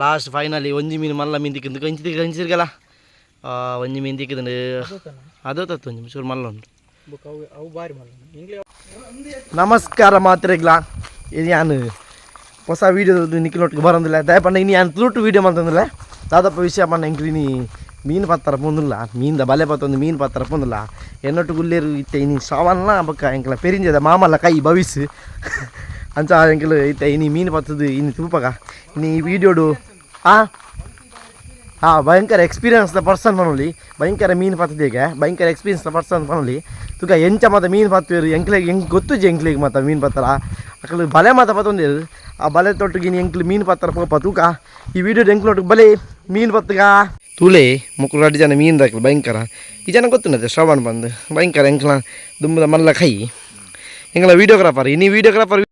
Last finally ಒಂಜಿ ಮೀನು ಮಲ್ಲ ಮೀನು ತಿಕ್ಕಿದ್ದು ಕಂಚಿರ್ಗಲ್ಲ ಒಂಜಿ ಮೀನು ತಿಕ್ಕಿದಂಡು ಅದು ತತ್ತು ಒಂಜಿ ಚೂರು ಮಲ್ಲ ಉಂಟು. ನಮಸ್ಕಾರ ಮಾತ್ರೆಗ್ಲಾ ಇದು ನಾನು ಹೊಸ ವೀಡಿಯೋದು ನಿಕ್ಕಿನೊಟ್ಟಿಗೆ ಬರೋದಿಲ್ಲ ದಯಪಂಡ ಇನ್ನು ನಾನು ತುಳುಟು ವೀಡಿಯೋ ಮಾಡ್ತಂದಿಲ್ಲ ದಾದಪ್ಪ ವಿಷಯ ಪಂಡ ಎಂಕ್ಲಿನಿ ಮೀನು ಪತ್ತರ ಪೊಂದಿಲ್ಲ ಮೀನ್ದ ಬಲೆ ಪತ್ತೊಂದು ಮೀನು ಪತ್ತರ ಪೊಂದಿಲ್ಲ ಎನ್ನೊಟ್ಟು ಗುಲ್ಲೇರು ಇತ್ತೆ ಇನಿ ಶ್ರಾವಣ ಬೊಕ್ಕ ಎಂಕಲ ಪೆರಿಂಜದ ಮಾಮಲ್ಲ ಕೈ ಭವಿಸ್ ಅಂಚ ಎಂಕಲು ಇತ್ತೆ ಇನಿ ಮೀನು ಪತ್ತದು ಇನ್ನು ತುಪಗ ಇನ್ನು ಈ ವೀಡಿಯೋಡು ಭಯಂಕರ ಎಕ್ಸ್ಪೀರಿಯನ್ಸ್ ದ ಪರ್ಸನ್ ಪನೊಲಿ ಭಯಂಕರ ಮೀನು ಪತ್ತದಿಗೆ ಭಯಂಕರ ಎಕ್ಸ್ಪೀರಿಯನ್ಸ್ ದ ಪರ್ಸನ್ ಪನೊಲಿ ತುಕ ಎಂಚ ಮತ್ತು ಮೀನು ಪತ್ತುವೆರು ಎಂಕ್ಲೆಗೆ ಹೆಂಗೆ ಗೊತ್ತುಜಿ ಎಂಕ್ಲಿಗೆ ಮತ್ತು ಮೀನು ಪತ್ತರ ಅಕ್ಕಲು ಬಲೆ ಮಾತ ಪತ್ತೊಂದೇರು ಆ ಬಲೆ ತೊಟ್ಟಿಗೆ ಎಂಕ್ಲು ಮೀನು ಪತ್ತರ ಪೋಪ ತೂಕ ಈ ವಿಡಿಯೋ ಎಂಕ್ಲೊಟ್ಟಿಗೆ ಬಲೆ ಮೀನು ಪತ್ತಗ ತುಲೆ ಮುಕ್ಕಳು 2 ಜನ ಮೀನು ದಾಖಲು ಭಯಂಕರ ಈ ಜನ ಗೊತ್ತುಂಡದೆ ಶ್ರವಣ್ ಬಂದು ಭಯಂಕರ ಎಂಕ್ಲ ದುಂಬದ ಮಲ್ಲ ಕೈ ಎಂಗ್ಲ ವೀಡಿಯೋಗ್ರಾಫರ್ ಇನ್ನು ವೀಡಿಯೋಗ್ರಾಫರ್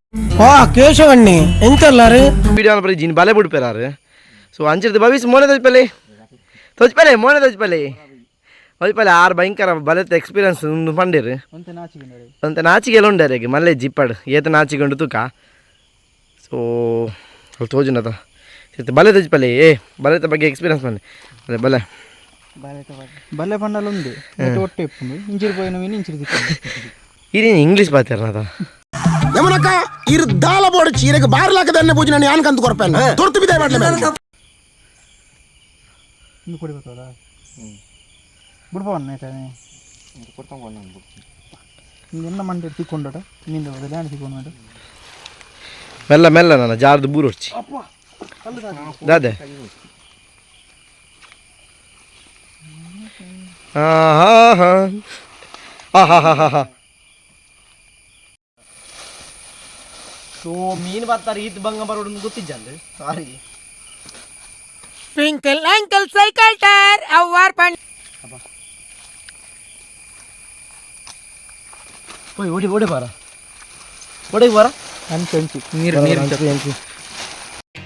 ಕೇಶವಣ್ಣಿ ಎಂತಲ್ಲಾರು ವೀಡಿಯೋ ಬರೀ ಜೀನ್ ಬಲೆ ಬಿಡ್ಪೇರಾರು ಸೊ ಅಂಚಿರ್ದು ಭವಿಸ್ ಮೋನೆ ತೋಚ್ಪಲೆ ಮೋನೆ ತೋಚ್ಪಲೆ ಆರು ಭಯಂಕರ ಬಲೆತ ಎಕ್ಸ್ಪೀರಿಯನ್ಸ್ ಪಂಡೇರು ಅಂತ ನಾಚಿಗೆಲ್ಲ ಉಂಡಾರೆ ಈಗ ಮಲ್ಲೆ ಜಿಪ್ಪಡು ಏತ ನಾಚಿಕೊಂಡು ತೂಕ ಸೊ ಅಲ್ಲಿ ತೋಜುನದ ಬಲೆ ತೋಚ್ಪಲೆ ಬಲೆತ ಬಗ್ಗೆ ಎಕ್ಸ್ಪೀರಿಯನ್ಸ್ ಬಂದೆ ಅದೇ ಬಲೆ ಬಲ್ಲೆ ಪಂಡಲು ಉಂಡು ಒಟ್ಟೆ ಇಂಚಿರು ಪೋಯಿನ ಮೀನು ಇಂಚಿರು ఇది ఇంగ్లీష్ బాతేరనాదా యమనక ఇర్ దాల బోడ చీరకి బార్లాక దన్నే పూజ నేను యానకంత కొరపాను తొర్తు బిదే మాట్లే ಇನ್ನು ಕೊಡಿಬೇಕಲ್ಲ ಬಿಡ್ಬೋಣ ಕೊಡ್ತಾಂ ನಿನ್ನ ಮಂಡೆ ತಿಕ್ಕೊಂಡಟ ನಿಂದ ಲ್ಯಾಂಡ್ ತಿಕ್ಕೊಂಡು ಮೆಲ್ಲ ಮೆಲ್ಲ ನನ್ನ ಜಾರ್ದು ಬೂರು ಹೊಡ್ಚಿ ದಾದೆ ಸೊ ಮೀನು ಬರ್ತಾರೆ ಈತ್ ಬಂಗ ಬರೋದು ಗೊತ್ತಿಜ್ಜಲ್ಲ sorry twinkle uncle cycle tyre ಅವರ್ ಪಂಡ್ ಓಯ್ ಓಡಿ ಓಡಿ ಬಾರ ಓಡಿ ಬಾರ ಅಂಚಿ ನೀರು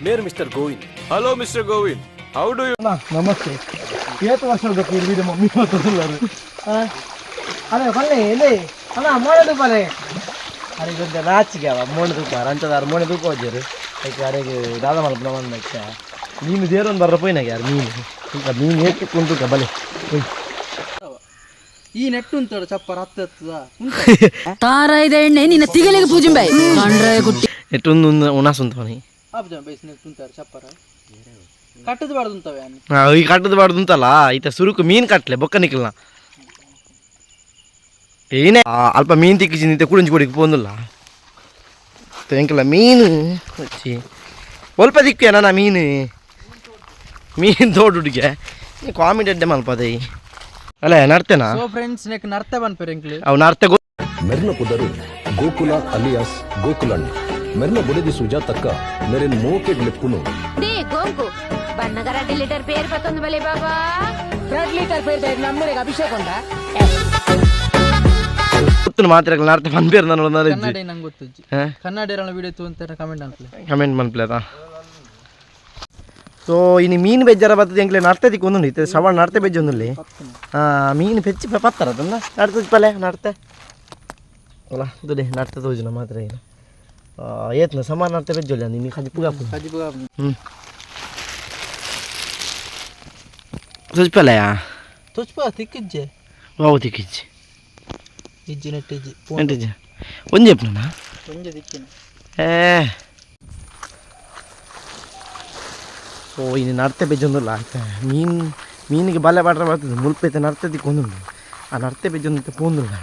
ನೇರ್ mister Govind. Hello mister Govind, how do you? ನಮಸ್ತೆ ಏತು ವರ್ಷ ಬೇಕು ಈ ವಿಡಿಯೋ ಮಮ್ಮಿ ಮಾತಾಡಲ್ಲರು ಅರೆ ಬಲ್ಲೆ ಎಲೆ ಅಣ್ಣ ಮೋಣದು ಬಲೆ ಅರೆ ಕೊಂಚ ನಾಚಿಗೆ ಅವ ಮೋಣದು ಉಪ್ಪಾರ ಅಂಚದಾರು ಮೋಣದು ಉಪ್ಪು ಹೋದ್ಯರು ಅದಕ್ಕೆ ಅರೆಗೆ ದಾದ ಮಲ್ಪ ಬಂದಕ್ಕ ಮೀನು ದೇರೊಂದು ಬರ್ರ ಪೋಯ್ನಾಗ ಯಾರು ಮೀನು ಈಗ ಮೀನು ಏಕೆ ಕುಂಟುಕ ಬಲೆ ಈ ನೆಟ್ಟು ಉಂಟು ಚಪ್ಪರ ಹತ್ತದ ತಾರಾಯ್ದ ಎಣ್ಣೆ ನಿನ್ನ ತಿಗಲಿಗೆ ಪೂಜಿಂಬೈ ಕಂಡ್ರೆ ಗುಟ್ಟಿ ಎಷ್ಟೊಂದು ಉಣಾಸ್ ಉಂಟವನಿ ಬೇಸ್ ನೆಟ್ಟು ಉಂಟಾರ ಚಪ್ಪರ ಕಟ್ಟದು ಬಾರ್ದು ಉಂಟವೆ ಈ ಕಟ್ಟದು ಬಾರ್ದು ಉಂಟಲ್ಲ ಈತ ಸುರುಕು ಮೀನು ಕಟ್ಲೆ ಬೊಕ್ಕ ನಿಕ್ಕಲ್ನ ಏನೇ ಅಲ್ಪ ಮೀನು ತಿಕ್ಕಿಸಿ ನಿಂತೆ ಕುಡಿಂಚು ಕೊಡಿಗೆ ಪೋಂದಿಲ್ಲ ಎಂಕಲ್ಲ ಮೀನು ಹಚ್ಚಿ ಸ್ವಲ್ಪ ದಿಕ್ಕೇನ ನಾ ಮೀನು ತೋಡುಡಿಗೆ ಕಾಮಿಡಿ ಅಡ್ಡೆ ಮಲ್ಪದೆ ಅಲ್ಲ ನರ್ತೇನಾ ಸೊ ಫ್ರೆಂಡ್ಸ್ ನೆಕ್ ನರ್ತೆ ಬನ್ಪೇರೆ ಎಂಕ್ಲೆ ಅವು ನರ್ತೆ ಮೆರ್ನ ಕುದರು ಗೋಕುಲ ಅಲಿಯಾಸ್ ಗೋಕುಲಣ್ಣ ಮೆರ್ನ ಬುಡಿದಿ ಸುಜಾತಕ್ಕ ಮೆರಿನ ಮೋಕೆ ಲೆಕ್ಕುನು ದೇ ಗೋಂಕು ಬಣ್ಣಗ 2 ಲೀಟರ್ ಪೇರ್ ಪತ್ತೊಂದು ಬಲೆ ಬಾಬಾ 2 ಲೀಟರ್ ಪೇರ್ ನಮ್ಮನೆಗೆ ಅಭಿಷೇಕ ಉಂಟಾ ಗೊತ್ತು ಮಾತ್ರ ನರ್ತೆ ಬಂದ್ಪೇರು ನಾನು ಕನ್ನಡ ನಂಗೆ ಗೊತ್ತಜ್ಜಿ ಕನ್ನಡ ವಿಡಿಯೋ ತೂ ಅಂತ ಕಮೆಂಟ್ ಅನ್ಪ್ಲೆ ಕಮೆಂಟ್ ಮನ್ಪ್ಲೇತಾ ಸೊ ಇನ್ನು ಮೀನು ಬೆಜ್ಜರ ಬರ್ತದೆ ಎಂಕ್ಲೆ ನರ್ತೆ ತಿಕ್ಕೊಂದು ಇತ್ತು ಶ್ರವಣ ನರ್ತೆ ಬೆಜ್ಜೊಂದುಲ್ಲಿ ಮೀನು ಬೆಚ್ಚಿ ಪತ್ತರ ಅದನ್ನ ನಡ್ತದ ಪಲೆ ನಡ್ತೆ ಅಲ್ಲ ದುಡೆ ನಡ್ತೆ ತೋಜುನ ಮಾತ್ರ ಏನು ಏತ್ನ ಸಮಾನ ನರ್ತೆ ಬೆಜ್ಜೊಲ್ಲ ನೀನು ಕಜಿಪುಗಾಪು ತುಜ್ಪಲೆಯಾ ತುಜ್ಪ ತಿಕ್ಕಿಜ್ಜೆ ಬಾವು ತಿಕ್ಕಿಜ್ಜಿ ಇಜ್ಜಿ ನೆಟ್ಟಿಜ್ಜಿ ಎಂಟಿಜ್ಜಿ ಒಂಜಿ ಎಪ್ನ ಒಂಜೆ ತಿಕ್ಕಿನ ಸೊ ಇನ್ನು ನರ್ತೆ ಬೆಜ್ಜೊಂದಿಲ್ಲ ಆಯ್ತಾ ಮೀನಿಗೆ ಬಲೆ ಬಾಡ್ರೆ ಬರ್ತದೆ ಮುಲ್ಪೈತೆ ನರ್ತೆ ತಿಕ್ಕೊಂದು ಆ ನರ್ತೆ ಬೆಜ್ಜೊಂದಿತ್ತು ಪೋಂದಿಲ್ಲ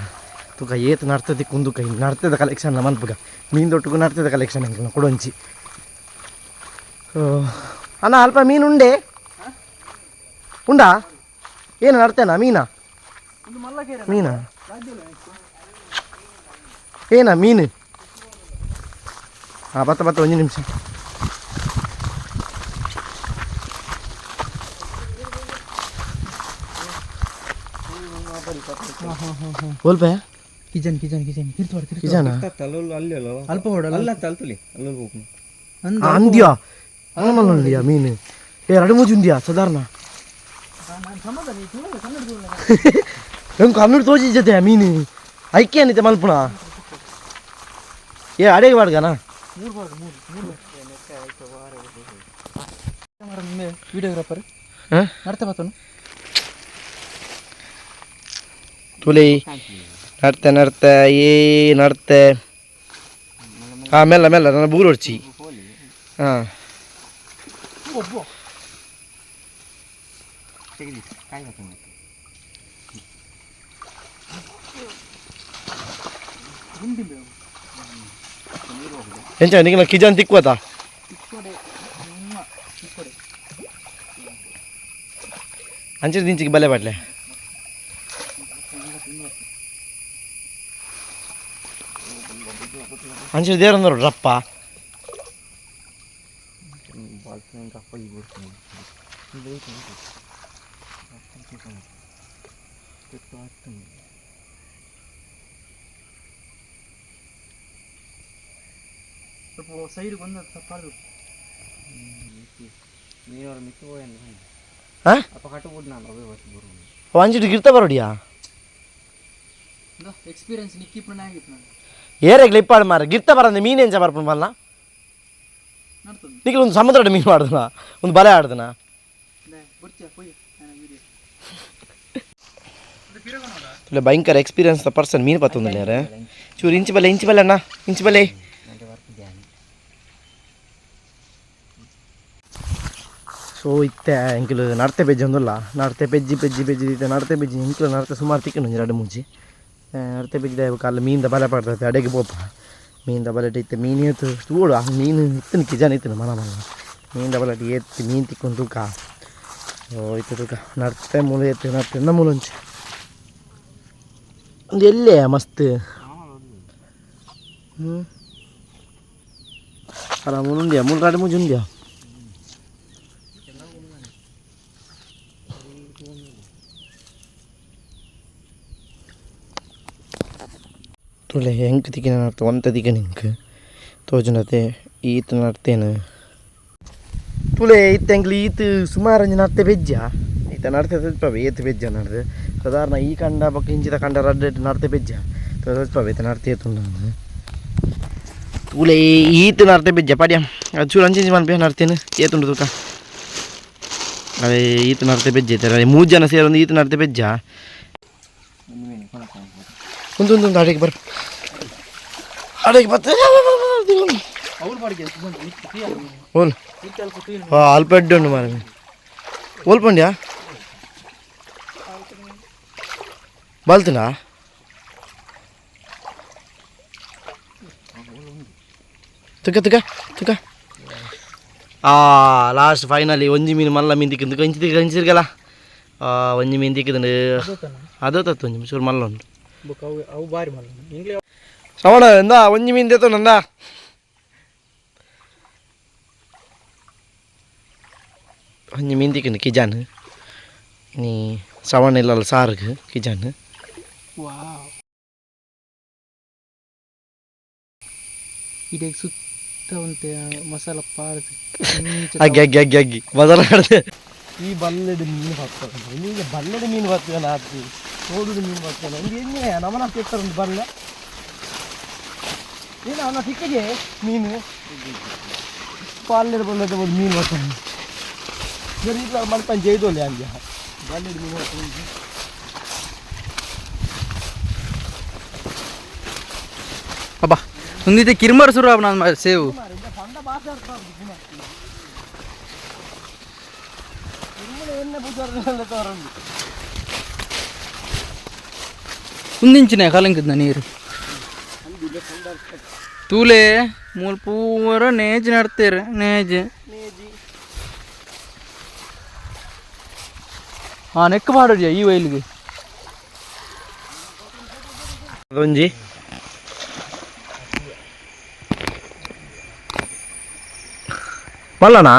ತುಕ ಏತು ನರ್ತೆ ತಿಕ್ಕೊಂದು ಕೈ ನರ್ತದ ಕಲೆಕ್ಷನ್ ಮನ್ಪುಗ ಮೀನು ದೊಟ್ಟಿಗೂ ನರ್ತದ ಕಲೆಕ್ಷನ್ ಹೆಂಗೆ ಕೊಡೊಂಚಿ ಅಣ್ಣ ಅಲ್ಪ ಮೀನು ಉಂಡಾ ಏನು ನರ್ತೇನಾ ಮೀನಾ ಏನ ಮೀನು ಬತ್ತ ಒಂದು ನಿಮಿಷ ಬೋಲ್ಪ ಕಿಚನ್ ಅಲ್ಪ ಹೊಡಲ್ಲ ಅಂದ್ಯಾ ಅಂದ್ಯಾ ಮೀನು 2-3 ಉಂದ್ಯಾ ಸಾಧಾರಣ ಕನ್ನಡ ತೋಚಿಜ್ಜತೆ ಮೀನು ಐಕ್ಯ ಅನ್ನಿತೆ ಮಲ್ಪುಣ ಅಡೆಗೆ ಬಾಡ್ಗನಾ ವಿಡಿಯೋಗ್ರಾಫರ್ ಹಾಂ ನಡ್ತೆ ಬತ್ತನು ತುಳಿ ನಡ್ತೆ ನಡ್ತೆ ಹಾಂ ಮೆಲ್ಲ ನನ್ನ ಬೂರು ಹೊಡ್ಚಿ ಹಾಂ ಎಂಚ ನಿಂಗೆ ಕಿಜನ್ ತಿಕ್ಕೋತಾ ಅಂಚೆ ದಿಂಚಿಗೆ ಬಲೆ ಬಾಟ್ಲೆ ಅಂಚೆ ದೇವ್ರಂದ್ರು ರಪ್ಪ ಸ್ವಲ್ಪ ಸೈಡ್ ಬಂದು ತಪ್ಪಾಡು ಹಾಂ ಅಂಚಿಟ್ಟು ಗಿರ್ತ ಬರೋಡಿಯಾ ಎಕ್ಸ್ಪೀರಿಯನ್ಸ್ ನಿಕ್ಕಿಪ್ಪ ಆಗಿತ್ತು ನಾನು ಏರೆಗ್ಲ ಇಪ್ಪಾಡು ಮಾರ ಗಿರ್ತ ಬರಂದೆ ಮೀನು ಎಂಚ ಬರ್ಪು ಮಲ್ಲ ನಿಖಿಲ್ ಒಂದು ಸಮುದ್ರದ ಮೀನು ಆಡ್ದನ ಒಂದು ಬಲೆ ಆಡ್ದನ ಇಲ್ಲ ಭಯಂಕರ ಎಕ್ಸ್ಪೀರಿಯನ್ಸ್ ಪರ್ಸನ್ ಮೀನು ಪತ್ತೊಂದು ಯಾರು ಚೂರು ಇಂಚು ಬಲೆ ಅಣ್ಣ ಇಂಚು ಬಲೆ ಸೊ ಇತ್ತೆ ಎಂಕಿಲು ನಡತೆ ಬೆಜ್ಜಿ ಒಂದಲ್ಲ ನಡತೆ ಬೆಜ್ಜಿ ಇತ್ತೆ ನಡತೆ ಬೆಜ್ಜಿ ಎಂಕಿಲು ನಡತೆ ಸುಮಾರು ತಿಕ್ಕನು ಎರಡು ಮುಂಚಿ ನಡತೆ ಬೆಜ್ಜಿದ ಕಾಲ ಮೀನಿಂದ ಬಲೆ ಪಡ್ತೈತೆ ಅಡೆಗೆ ಪೋಪ ಮೀನಿಂದ ಬಲೆ ಇತ್ತೆ ಮೀನು ಏತು ತೂಡು ಆ ಮೀನು ಇತ್ತನು ಕಿಜಾನ ಇತ್ತನು ಮನ ಮೀನಿಂದ ಬಲೆ ಎತ್ತಿ ಮೀನು ತಿಕ್ಕೊಂಡು ತೂಕ ಓ ಇತ್ತು ತೂಕ ನಡತೆ ಮೂಲ ಎತ್ತು ನಡತೆ ಮೂಲ ಒಂಚು ಒಂದು ಎಲ್ಲೇ ಮಸ್ತ್ ಅಲ್ಲ ಮುಳುಂದ್ಯಾ ಮುಳ್ರಾಡಿ ಮುಂಜುಂದ್ಯಾ ತುಳೆ ಹೆಂಗೆ ತಿಕ್ಕಿನ ನಡ್ತ ಒಂತ ತಿಕ್ಕ ನಿಂಗೆ ತೋಜನತೆ ಈತ ನಡ್ತೇನೆ ತುಳೆ ಈತ ಹೆಂಗ್ಲಿ ಈತ ಸುಮಾರು ನಡ್ತೆ ಬೆಜ್ಜ ಈತ ನಡ್ತೆ ತಲ್ಪವೆ ಏತು ಬೆಜ್ಜ ನಡ್ದು ಸಾಧಾರಣ ಈ ಕಂಡ ಪಕ್ಕ ಇಂಚಿದ ಕಂಡ ರಡ್ಡೆ ನಡ್ತೆ ಬೆಜ್ಜ ತಲ್ಪವೆ ಈತ ನಡ್ತೆ ಏತು ನಾನು ತುಳೆ ಈತ ನಡ್ತೆ ಬೆಜ್ಜ ಪಡ್ಯ ಅದು ಚೂರು ಅಂಚಿ ಮನ್ಪೆ ನಡ್ತೇನೆ ಏತುಂಡು ತೂಕ ಅದೇ ಈತ ನಡ್ತೆ ಬೆಜ್ಜ ಐತೆ 3 ಜನ ಸೇರೊಂದು ಈತ ನಡ್ತೆ ಬೆಜ್ಜ ಒಂದು ಅಡಿಗೆ ಬರ್ ಅಡಿಗೆ ಬರ್ತದೆ ಓಲ್ ಅಲ್ಪ ಎಡ್ಡೆ ಉಂಡು ಮಾರ ಓಲ್ ಪಂಡ್ಯಾ ಬಲ್ತನಾ ತುಕ ಲಾಸ್ಟ್ ಫೈನಲಿ ಒಂಜಿ ಮೀನು ಮಲ್ಲ ಮೀನು ತಿಕ್ಕಿದ್ದು ಕಂಚಿರ್ಗಲ್ಲ ಒಂಜಿ ಮೀನು ತಿಕ್ಕಿದಂಡು ಅದೋತತ್ತು ಒಂಜಿ ಚೂರು ಮಲ್ಲ ಉಂಟು ಅವು ಬಾರಿ ಮಲ್ಲ ಇಂಗ್ಲೇ ಶ್ರವಣ ಎಂದ ಒಂಜಿ ಮೀನು ದೇತು ನಂದ ಒಂಜಿ ಮೀನು ತಿಕ್ಕಿಂಡು ಕಿಜಾನ್ ನೀ ಶ್ರವಣ ಇಲ್ಲಲ್ಲ ಸಾರಿಗೆ ಕಿಜಾನ್ ವಾವ್ ಇದಕ್ಕೆ ಸುತ್ತ ಒಂತೆ ಮಸಾಲ ಪಾರ್ದು ಅಗ್ಗಿ ಮೊದಲ ಈ ಬಲ್ಲದ ಮೀನು ಹಾಕ್ತಾರೆ ಈಗ ಬಲ್ಲದ ಮೀನು ಬರ್ತೀವಲ್ಲ ಹಾಕಿ ನೋಡುದು ಮೀನು ಬರ್ತಾನೆ ಒಂದು ಎಣ್ಣೆ ನಮನ ಕೆತ್ತಾರೆ ಒಂದು ಬಲ್ಲ ಏನು ಅವನ ಸಿಕ್ಕಿಗೆ ಮೀನು ಬಲ್ಲದ ಬಲ್ಲದ ಒಂದು ಮೀನು ಬರ್ತಾನೆ ಸರಿ ಇಲ್ಲ ಮಲ್ಪಂಚ ಜೈದೋಲೆ ಹಂಗೆ ಬಲ್ಲದ ಮೀನು ಬರ್ತಾನೆ ಅಬ್ಬಾ ಒಂದಿದೆ ಕಿರ್ಮರ್ ಸುರು ನಾನು ಸೇವು ಒಂದಿಂಚಿನ ಕಲಂಕಿದ್ನ ನೀರು ತೂಲೆ ಮೂಲ ಪೂರ ನೇಜ್ ನಡ್ತೀರ ನೇಜ್ ಹಾಂ ನೆಕ್ ಮಾಡೋದ್ಯಾ ಈ ವೈಲಿಗೆ ಅದೊಂಜಿ ಮಲ್ಲನಾ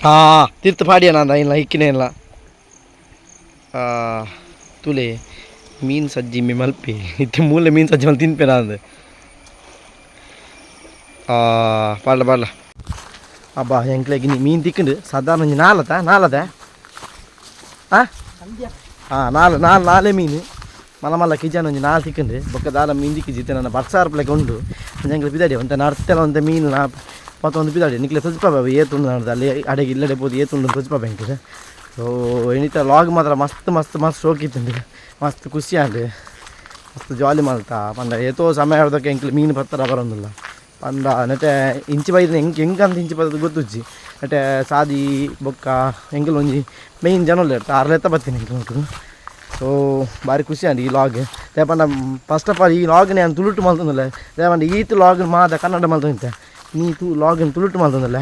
ಹಾಂ ತೀರ್ಥ ಪಾಡಿಯ ನಾನು ಇಲ್ಲ ಹಿಕ್ಕಿನೇ ಇಲ್ಲ ತುಲೆ ಮೀನು ಸಜ್ಜಿ ಮಲ್ಪಿ ಇತ್ತೆ ಮೂಲೆ ಮೀನು ಸಜ್ಜಿ ಮಲ್ ತಿನ್ಪೆ ನಾನು ಪಾಡ್ಲ ಅಬ್ಬಾ ಎಂಕ್ಲೆಗೆ ನೀ ಮೀನು ತಿಕ್ಕೊಂಡು ಸಾಧಾರಣ ನಾಲದ ಹಾಂ ನಾಲೆ ಮೀನು ಮಲ್ಲ ಮಲ್ಲ ಕಿಚನ್ ಒಂಜಿ ನಾಲ್ ತಿಕ್ಕಂಡು ಬೊಕ್ಕ ದಾಲ ಮಿಂದಿಕ್ಕಿ ಜಿತ್ತೆ ನನ್ನ ಬರ್ಸಾರ್ ಪ್ಲೇಗೆ ಉಂಡು ಅಂಜಂಗ್ಲ ಪಿದಾಡಿ ಒಂತ ನರ್ತೆಲ ಒಂತ ಮೀನು ನಾ ಪತ್ತೊಂದು ಪಿದಾಡಿ ನಿಕ್ಲೆ ತೊಜ್ಪಾಬ ಏತುಂಡು ನಡ್ದು ಅಲ್ಲಿ ಅಡೆಗೆ ಇಲ್ಲಡೆ ಪೋದು ಏತುಂಡು ತೊಜ್ಪಾಬ ಎಂಕ್ಲೆ ಸೊ ಎಣಿತ ಲಾಗ್ ಮಾತ್ರ ಮಸ್ತ್ ಮಸ್ತ್ ಮಸ್ತ್ ಶೋಕಿತ್ತುಂಡು ಮಸ್ತ್ ಖುಷಿ ಆಂಡು ಮಸ್ತ್ ಜಾಲಿ ಮಲ್ತಾ ಪಂಡ ಏತೋ ಸಮಯ ಹಿಡ್ದಕ್ಕೆ ಎಂಕ್ಲೆ ಮೀನು ಪತ್ತರ ಬರೋದಿಲ್ಲ ಪಂಡ ನೆಟ್ಟೆ ಇಂಚಿ ಬೈದ್ರೆ ಹೆಂಗಂತ ಇಂಚಿ ಬರೋದು ಗೊತ್ತುಜ್ಜಿ ನೆಟ್ಟೆ ಸಾದಿ ಬೊಕ್ಕ ಎಂಕಲ್ ಒಂಜಿ ಮೇಯ್ನ್ ಜನ ಇರ್ತ ಅರ್ಲೆತ್ತ ಬರ್ತೀನಿ ಎಂಕಲ್ ನೋಡು ಸೊ ಭಾರಿ ಖುಷಿ ಆಂಡಿ ಈ ಲಾಗ್ ರೇಪಂಡ ಫಸ್ಟ್ ಆಫ್ ಆಲ್ ಈ ಲಾಗ್ನೇ ನಾನು ತುಳುಟು ಮಲ್ತಂದಲ್ಲ ರೇಪಂಡ ಈತು ಲಾಗ್ ಮಾದ ಕನ್ನಡ ಮಲ್ತಂತೆ ನೀ ಲಾಗಿನ ತುಳುಟು ಮಲ್ತಂದಲ್ಲ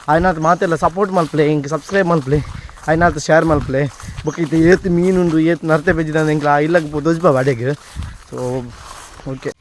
അതിനകത്ത് മാത്രമല്ല സപ്പോർട്ട് മൽപ്പലേ എനിക്ക് സബ്സ്ക്രൈബ് മൽപ്പലേ അതിനകത്ത് ഷെയർ മൽപ്പലേ ബൊക്കെ ഇത് ഏത്ത് മീനുണ്ട് ഏത്ത് നരത്തെ വെച്ചിട്ടാണ് എനിക്ക് ആ ഇല്ലക്ക് ദോജിപ്പാ വടേക്ക് സോ ഓക്കെ